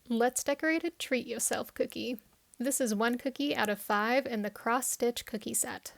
Let's decorate a treat yourself cookie. This is one cookie out of 5 in the cross-stitch cookie set.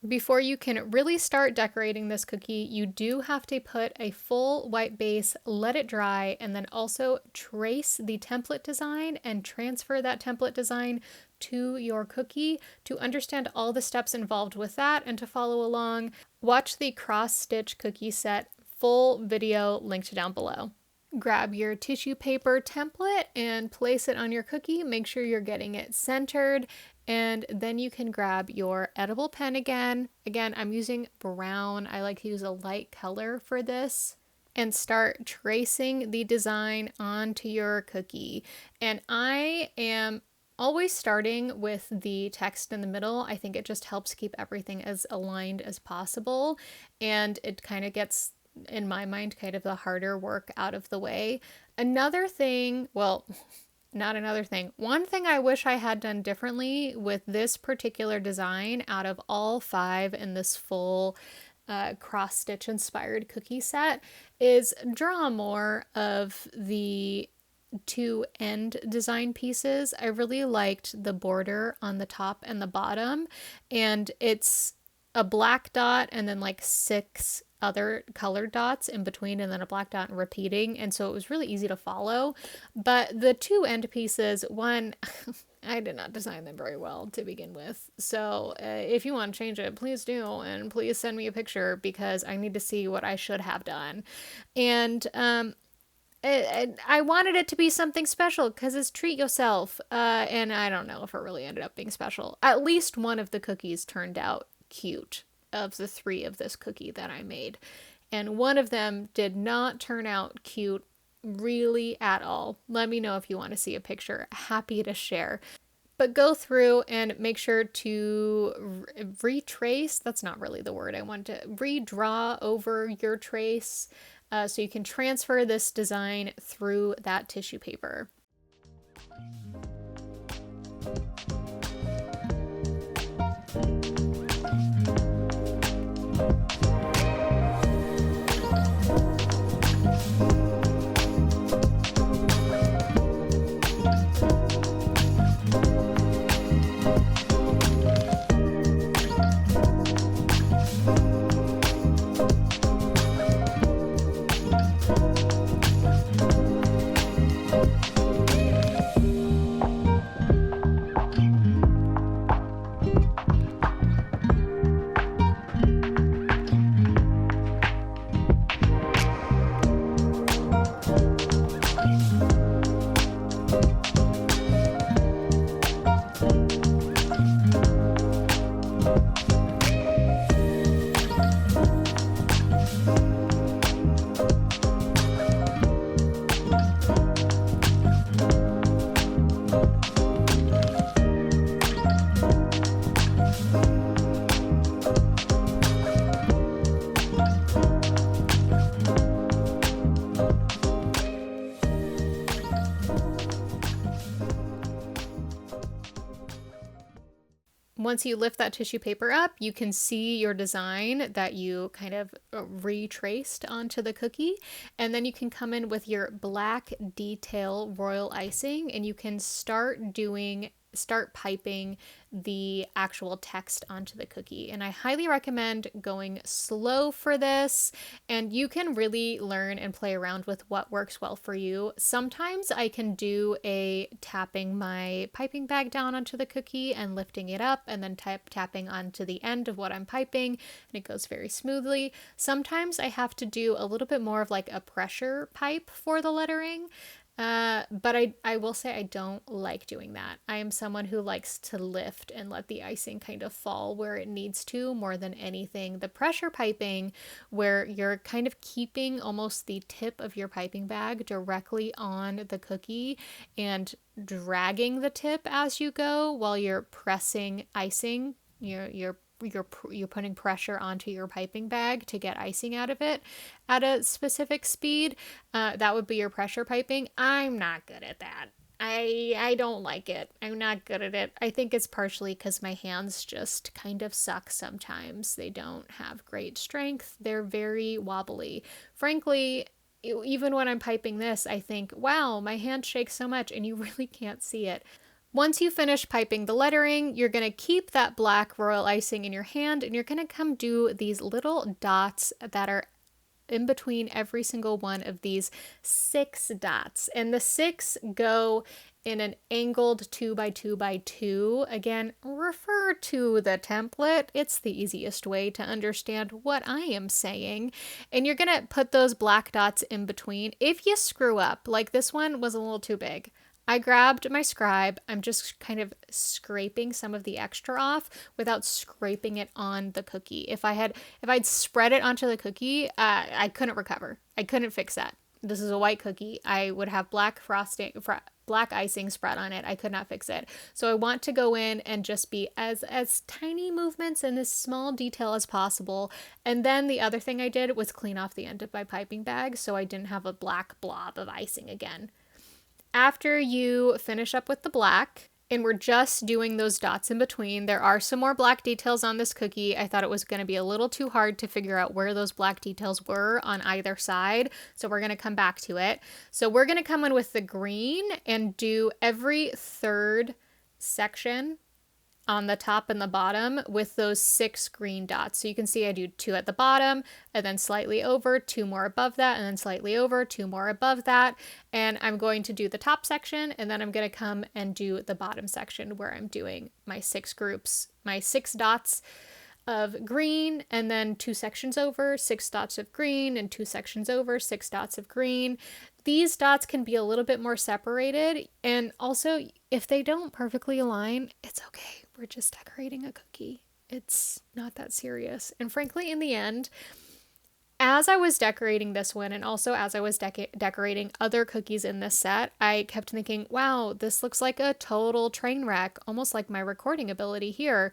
Before you can really start decorating this cookie, you do have to put a full white base, let it dry, and then also trace the template design and transfer that template design to your cookie. To understand all the steps involved with that and to follow along, watch the cross-stitch cookie set full video linked down below. Grab your tissue paper template and place it on your cookie. Make sure you're getting it centered, and then you can grab your edible pen again. Again, I'm using brown. I like to use a light color for this. And start tracing the design onto your cookie. And I am always starting with the text in the middle. I think it just helps keep everything as aligned as possible, and it kind of gets, in my mind, kind of the harder work out of the way. Another thing, well, not another thing, one thing I wish I had done differently with this particular design out of all 5 in this full cross-stitch inspired cookie set is draw more of the 2 end design pieces. I really liked the border on the top and the bottom, and it's a black dot and then like 6 other colored dots in between, and then a black dot repeating, and so it was really easy to follow. But the 2 end pieces, one, I did not design them very well to begin with, so if you want to change it, please do, and please send me a picture because I need to see what I should have done. And I wanted it to be something special because it's treat yourself, and I don't know if it really ended up being special. At least one of the cookies turned out cute of the 3 of this cookie that I made, and one of them did not turn out cute really at all. Let me know if you want to see a picture. Happy to share. But go through and make sure to retrace, that's not really the word I want, to redraw over your trace so you can transfer this design through that tissue paper. Once you lift that tissue paper up, you can see your design that you kind of retraced onto the cookie. And then you can come in with your black detail royal icing, and you can start piping the actual text onto the cookie. And I highly recommend going slow for this, and you can really learn and play around with what works well for you. Sometimes I can do a tapping my piping bag down onto the cookie and lifting it up, and then tapping onto the end of what I'm piping, and it goes very smoothly. Sometimes I have to do a little bit more of like a pressure pipe for the lettering. But I will say I don't like doing that. I am someone who likes to lift and let the icing kind of fall where it needs to more than anything. The pressure piping, where you're kind of keeping almost the tip of your piping bag directly on the cookie and dragging the tip as you go while you're pressing icing, you're putting pressure onto your piping bag to get icing out of it at a specific speed. That would be your pressure piping. I'm not good at that. I don't like it. I'm not good at it. I think it's partially because my hands just kind of suck sometimes. They don't have great strength. They're very wobbly. Frankly, even when I'm piping this, I think, wow, my hand shakes so much, and you really can't see it. Once you finish piping the lettering, you're going to keep that black royal icing in your hand, and you're going to come do these little dots that are in between every single one of these 6 dots. And the 6 go in an angled 2x2x2. Again, refer to the template. It's the easiest way to understand what I am saying. And you're gonna put those black dots in between. If you screw up, like this one was a little too big, I grabbed my scribe. I'm just kind of scraping some of the extra off without scraping it on the cookie. If I'd spread it onto the cookie, I couldn't recover. I couldn't fix that. This is a white cookie. I would have black icing spread on it. I could not fix it. So I want to go in and just be as tiny movements and as small detail as possible. And then the other thing I did was clean off the end of my piping bag so I didn't have a black blob of icing again. After you finish up with the black, and we're just doing those dots in between, there are some more black details on this cookie. I thought it was going to be a little too hard to figure out where those black details were on either side, so we're going to come back to it. So we're going to come in with the green and do every third section on the top and the bottom with those 6 green dots. So you can see I do 2 at the bottom, and then slightly over, 2 more above that, and then slightly over, 2 more above that. And I'm going to do the top section, and then I'm going to come and do the bottom section where I'm doing my 6 groups, my 6 dots of green, and then 2 sections over, 6 dots of green, and 2 sections over, 6 dots of green. These dots can be a little bit more separated, and also if they don't perfectly align, it's okay. We're just decorating a cookie. It's not that serious. And frankly, in the end, as I was decorating this one, and also as I was decorating other cookies in this set, I kept thinking, wow, this looks like a total train wreck, almost like my recording ability here.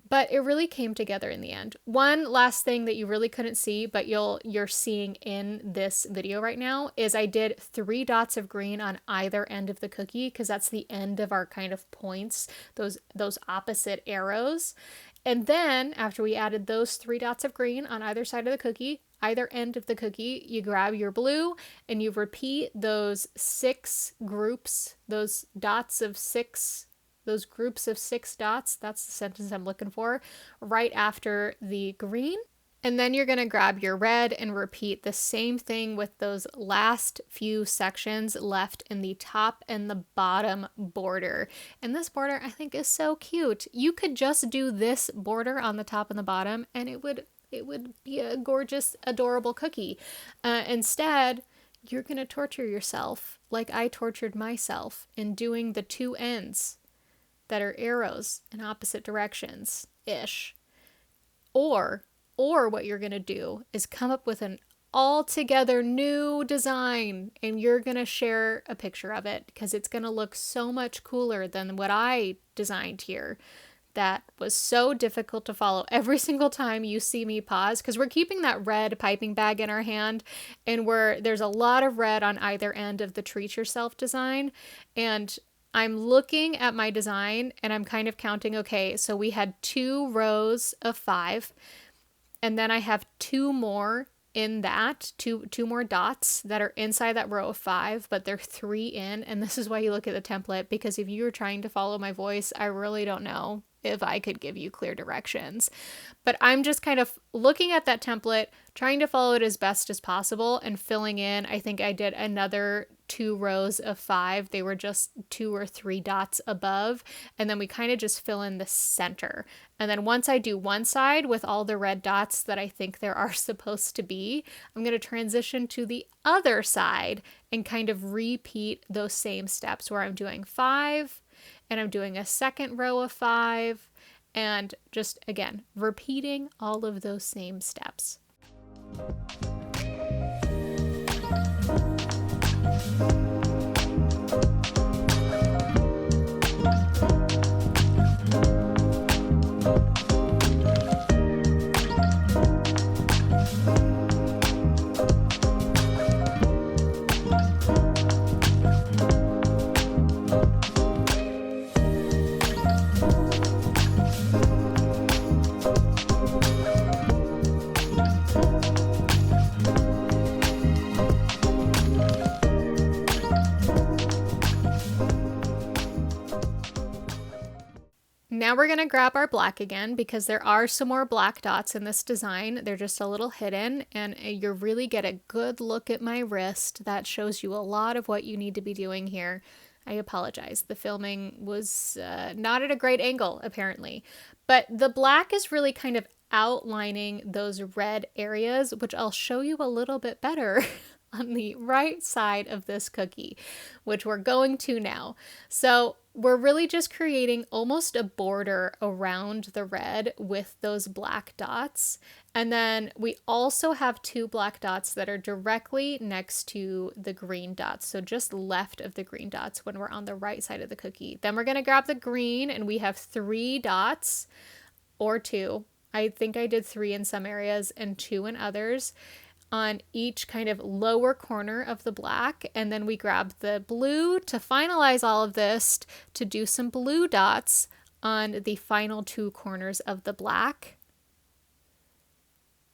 But it really came together in the end. One last thing that you really couldn't see, but you're seeing in this video right now, is I did 3 dots of green on either end of the cookie, because that's the end of our kind of points, those opposite arrows. And then after we added those 3 dots of green on either side of the cookie, either end of the cookie, you grab your blue and you repeat those 6 groups, those dots of 6, those groups of 6 dots, that's the sentence I'm looking for, right after the green. And then you're going to grab your red and repeat the same thing with those last few sections left in the top and the bottom border. And this border I think is so cute. You could just do this border on the top and the bottom and it would be a gorgeous, adorable cookie. Instead, you're going to torture yourself like I tortured myself in doing the 2 ends that are arrows in opposite directions-ish. Or what you're going to do is come up with an altogether new design, and you're going to share a picture of it because it's going to look so much cooler than what I designed here. That was so difficult to follow every single time you see me pause, because we're keeping that red piping bag in our hand, and there's a lot of red on either end of the Treat Yourself design. And I'm looking at my design and I'm kind of counting, okay, so we had 2 rows of 5, and then I have 2 more in that, two more dots that are inside that row of 5, but they're 3 in. And this is why you look at the template, because if you were trying to follow my voice, I really don't know if I could give you clear directions. But I'm just kind of looking at that template, trying to follow it as best as possible and filling in. I think I did another 2 rows of 5. They were just 2 or 3 dots above. And then we kind of just fill in the center. And then once I do one side with all the red dots that I think there are supposed to be, I'm going to transition to the other side and kind of repeat those same steps where I'm doing 5 and I'm doing a second row of 5 and just, again, repeating all of those same steps. Now we're going to grab our black again because there are some more black dots in this design. They're just a little hidden, and you really get a good look at my wrist. That shows you a lot of what you need to be doing here. I apologize. The filming was not at a great angle, apparently. But the black is really kind of outlining those red areas, which I'll show you a little bit better on the right side of this cookie, which we're going to now. So we're really just creating almost a border around the red with those black dots. And then we also have 2 black dots that are directly next to the green dots. So just left of the green dots when we're on the right side of the cookie. Then we're going to grab the green, and we have 3 dots or 2. I think I did 3 in some areas and 2 in others on each kind of lower corner of the black. And then we grab the blue to finalize all of this, to do some blue dots on the final 2 corners of the black.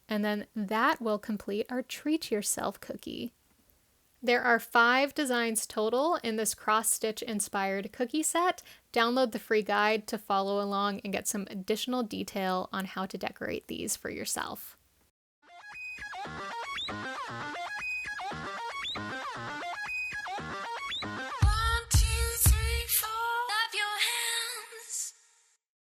And then that will complete our Treat Yourself cookie. There are 5 designs total in this cross-stitch inspired cookie set. Download the free guide to follow along and get some additional detail on how to decorate these for yourself.